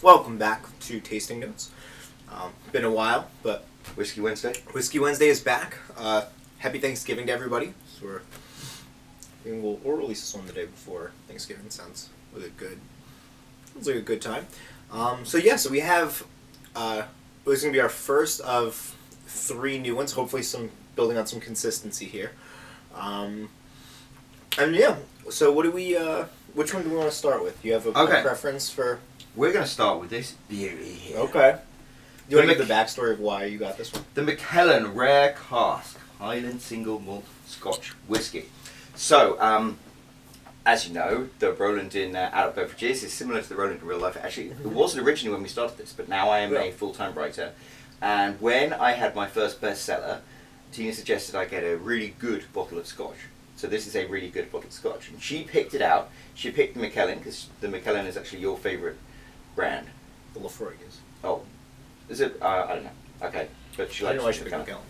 Welcome back to Tasting Notes. Been a while, but Whisky Wednesday. Whisky Wednesday is back. Happy Thanksgiving to everybody. So we'll release this one the day before Thanksgiving. Sounds like a good time. So we have this is gonna be our first of 3 new ones. Hopefully, building on some consistency here. So what do we? Which one do we want to start with? You have a preference for? We're going to start with this beauty here. Okay. Do you want to give the backstory of why you got this one? The Macallan Rare Cask Highland Single Malt Scotch Whisky. So, as you know, the Roland in adult beverages is similar to the Roland in real life. Actually, it wasn't originally when we started this, but now I am a full-time writer. And when I had my first bestseller, Tina suggested I get a really good bottle of Scotch. So this is a really good bottle of Scotch. And she picked it out. She picked the Macallan, because the Macallan is actually your favourite brand. The Lafroig is. Oh. Is it? I don't know. Okay. But she likes the Macallan.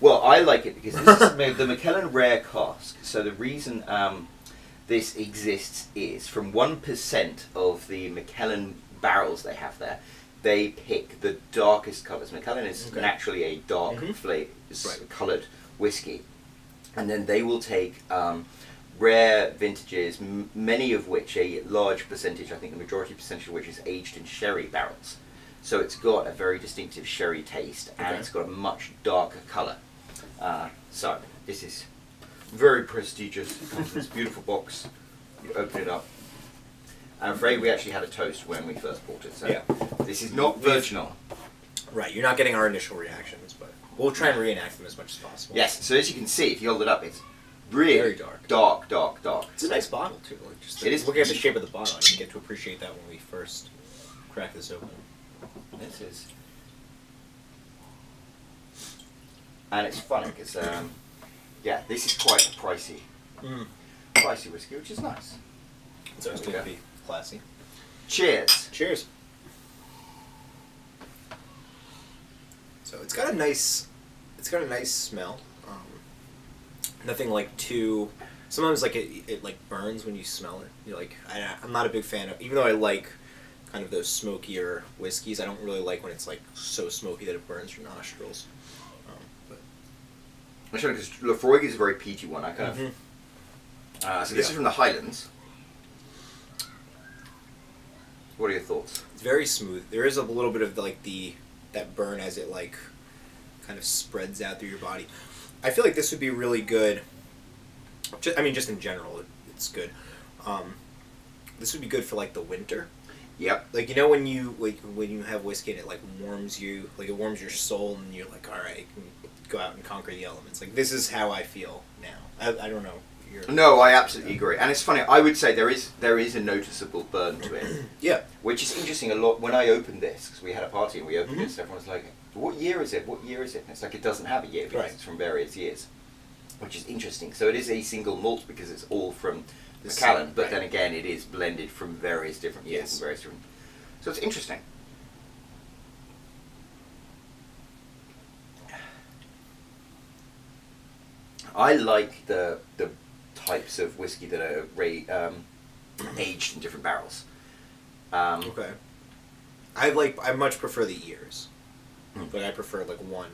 Well, I like it because this is the Macallan Rare Cask. So the reason this exists is from 1% of the Macallan barrels they have there, they pick the darkest colours. Macallan is naturally a dark coloured whiskey. And then they will take rare vintages, many of which, a large percentage, I think the majority percentage of which is aged in sherry barrels. So it's got a very distinctive sherry taste, and it's got a much darker colour. So this is very prestigious. It comes in this beautiful box. You open it up. I'm afraid we actually had a toast when we first bought it, so this is not virginal. Right, you're not getting our initial reactions, but we'll try and reenact them as much as possible. Yes, so as you can see, if you hold it up, it's really very dark. Dark. It's a nice bottle, too. Like it is. Looking at the shape of the bottle, I can get to appreciate that when we first crack this open. This is... And it's funny, because, this is quite a pricey whiskey, which is nice. It's always going to be classy. Cheers. Cheers. So it's got a nice smell. Nothing like too. Sometimes like it like burns when you smell it. You're like I'm not a big fan of, even though I like kind of those smokier whiskeys. I don't really like when it's like so smoky that it burns your nostrils. That's funny because Lafroig is a very peaty one. I kind of. So this is from the Highlands. What are your thoughts? It's very smooth. There is a little bit of like that burn as it like kind of spreads out through your body. I feel like this would be really good. Just in general, it's good. This would be good for like the winter. Yep. Like when you have whiskey and it like warms you, like it warms your soul, and you're like, all right, I can go out and conquer the elements. Like this is how I feel now. I don't know. No, I absolutely agree. And it's funny. I would say there is a noticeable burn to it. Yeah. Which is interesting a lot. When I opened this, because we had a party and we opened this, everyone was like, "What year is it? What year is it?" And it's like it doesn't have a year because it's from various years, which is interesting. So it is a single malt because it's all from Macallan, but then again, it is blended from various different years and various different. So it's interesting. I like the types of whiskey that are aged in different barrels. Okay. I much prefer the years, but I prefer like one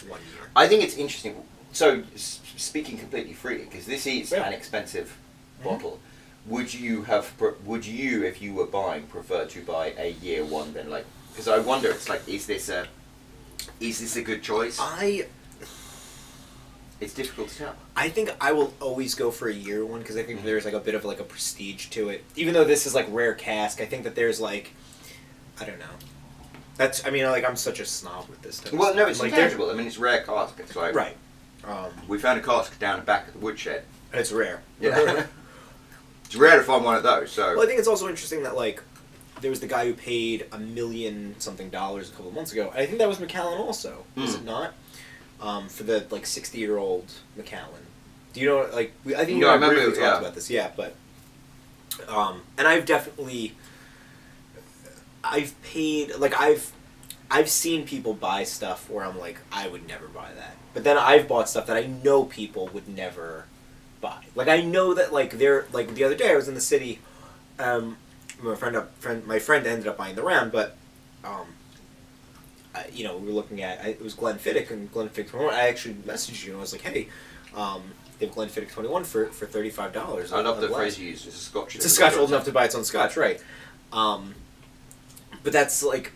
year. I think it's interesting. So speaking completely freely, because this is an expensive bottle. Would you, if you were buying, prefer to buy a year one then? Like, because I wonder, it's like, is this a good choice? It's difficult to tell. I think I will always go for a year one because I think there's like a bit of like a prestige to it. Even though this is like rare cask, I think that there's like, I don't know. I'm such a snob with this stuff. Well, no, it's like intangible. It's rare cask. It's like we found a cask down the back of the woodshed. It's rare. Yeah. It's rare to find one of those. So. Well, I think it's also interesting that like there was the guy who paid $1 million something a couple of months ago. And I think that was Macallan also. Is it not? For the like 60-year-old Macallan. Do you know like I think I remember we talked about this, but and I've paid like I've seen people buy stuff where I'm like I would never buy that. But then I've bought stuff that I know people would never buy. Like I know that like they're like the other day I was in the city my friend ended up buying the round, but we were looking at it was Glenfiddich and Glenfiddich 21. I actually messaged you and I was like, hey, they have Glenfiddich 21 for $35. I love the phrase you used. It's a Scotch. It's a Scotch old enough to buy its own Scotch, right? But that's like,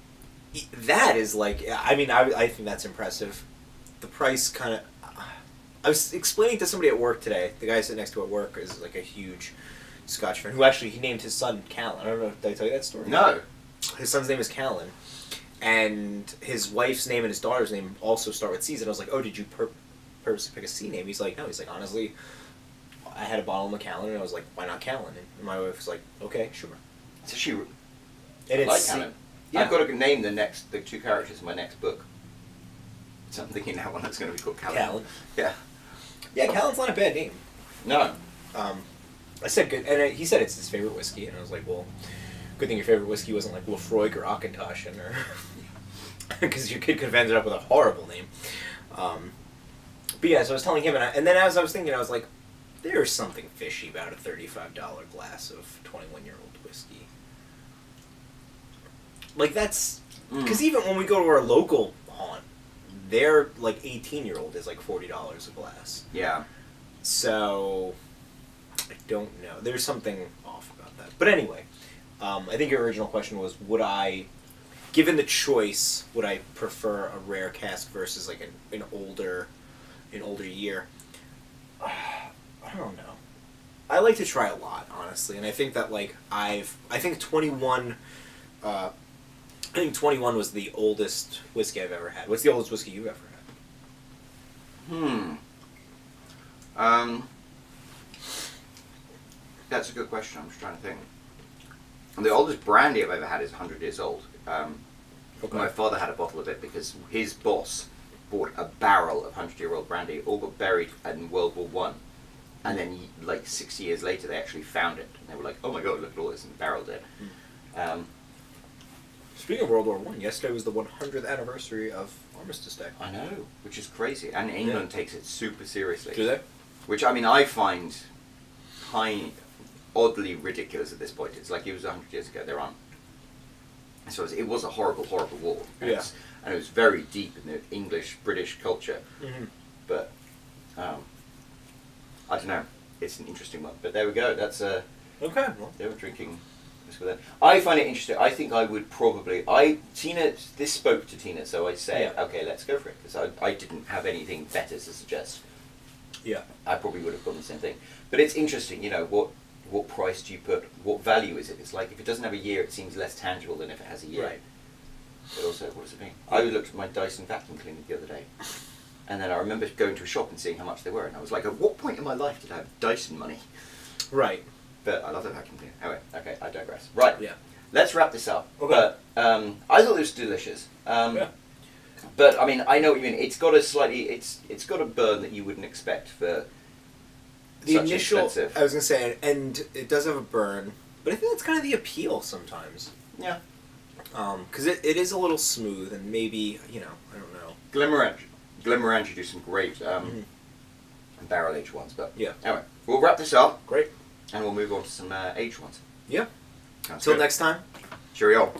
that is like, I mean, I think that's impressive. The price kind of. I was explaining to somebody at work today. The guy sitting next to at work is like a huge Scotch fan who actually he named his son Macallan. I don't know. Did I tell you that story? No. His son's name is Macallan, and his wife's name and his daughter's name also start with C's. And I was like, oh, did you purposely pick a C name? He's like, no. He's like, honestly, I had a bottle of Macallan, and I was like, why not Callan? And my wife was like, okay, sure. So she. And I like Callan. Yeah. I've got to name the 2 characters in my next book. So I'm thinking that one that's going to be called Callan. Callan. Yeah. Yeah, Callan's not a bad name. No. I said good, and he said it's his favorite whiskey, and I was like, well, good thing your favorite whiskey wasn't like Lafroig or Auchentoshan, or because your kid could have ended up with a horrible name. But yeah, so I was telling him, and then as I was thinking, I was like, there's something fishy about a $35 glass of 21-year-old whiskey. Like that's because even when we go to our local haunt, their like 18-year-old is like $40 a glass. Yeah. So I don't know. There's something off about that. But anyway, I think your original question was, would I, given the choice, would I prefer a rare cask versus like an older year? I don't know. I like to try a lot, honestly, and I think that like I think 21 was the oldest whiskey I've ever had. What's the oldest whiskey you've ever had? That's a good question. I'm just trying to think. And the oldest brandy I've ever had is 100 years old. Okay. My father had a bottle of it because his boss bought a barrel of 100-year-old brandy. All got buried in World War One, and then like 60 years later they actually found it, and they were like, "Oh my God, look at all this!" and barreled it. Speaking of World War One, yesterday was the 100th anniversary of Armistice Day. I know, which is crazy, and England takes it super seriously. Do they? Which I mean, I find oddly ridiculous at this point. It's like it was 100 years ago. They're on. So it was a horrible, horrible war. And it was very deep in the English-British culture. Mm-hmm. But I don't know. It's an interesting one. But there we go. That's okay. Well, they were drinking this with that. I find it interesting. I think I would probably. This spoke to Tina, so I say, okay, let's go for it, because I didn't have anything better to suggest. Yeah. I probably would have done the same thing. But it's interesting, what price do you put? What value is it? It's like if it doesn't have a year, it seems less tangible than if it has a year. Right. But also, what does it mean? I looked at my Dyson vacuum cleaner the other day, and then I remember going to a shop and seeing how much they were, and I was like, at what point in my life did I have Dyson money? Right. But I love the vacuum cleaner. Anyway, okay, I digress. Right. Yeah. Let's wrap this up. Okay. But I thought it was delicious. Yeah. But I mean, I know what you mean. It's got it's got a burn that you wouldn't expect for the such initial. expensive. I was gonna say, and it does have a burn, but I think that's kind of the appeal sometimes. Yeah. Because it is a little smooth, and maybe I don't know. Glenmorangie do some great barrel aged ones, but yeah. Anyway, we'll wrap this up. Great. And we'll move on to some aged ones. Yeah. Sounds Till good. next time. Cheerio.